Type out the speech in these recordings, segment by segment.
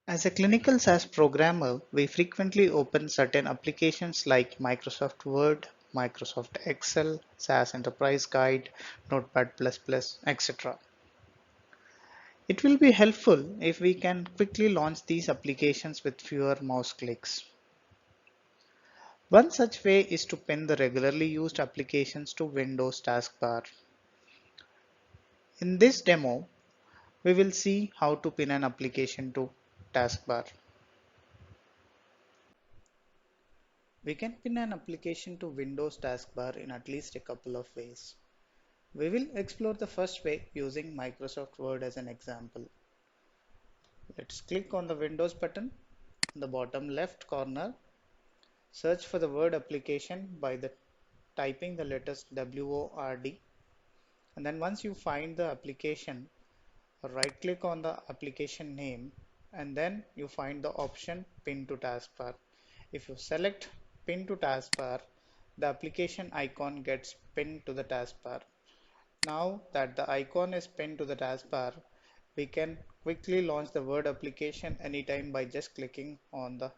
As a clinical SaaS programmer, we frequently open certain applications like Microsoft Word, Microsoft Excel, SaaS Enterprise Guide, Notepad++, etc. It will be helpful if we can quickly launch these applications with fewer mouse clicks. One such way is to pin the regularly used applications to Windows taskbar. In this demo, we will see how to pin an application to taskbar. We can pin an application to Windows taskbar in at least a couple of ways. We will explore the first way using Microsoft Word as an example. Let's click on the Windows button in the bottom left corner. Search for the Word application by typing the letters WORD, and then once you find the application, right click on the application name and then you find the option Pin to taskbar. If you select Pin to taskbar, the application icon gets pinned to the taskbar. Now that the icon is pinned to the taskbar, we can quickly launch the Word application anytime by just clicking on the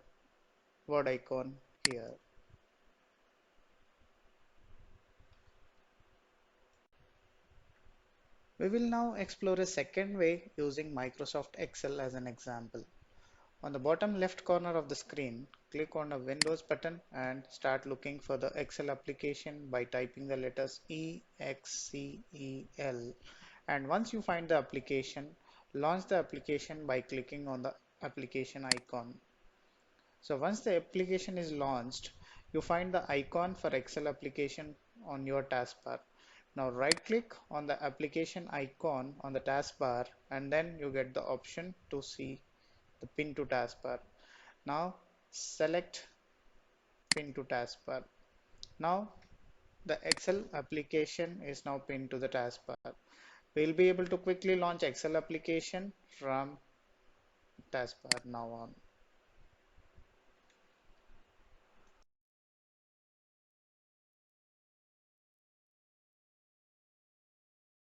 Word icon here. We will now explore a second way using Microsoft Excel as an example. On the bottom left corner of the screen, click on the Windows button and start looking for the Excel application by typing the letters EXCEL. And once you find the application, launch the application by clicking on the application icon. So once the application is launched, you find the icon for Excel application on your taskbar. Now right click on the application icon on the taskbar and then you get the option to see the pin to taskbar. Now select pin to taskbar. Now the Excel application is now pinned to the taskbar. We'll be able to quickly launch Excel application from taskbar now on.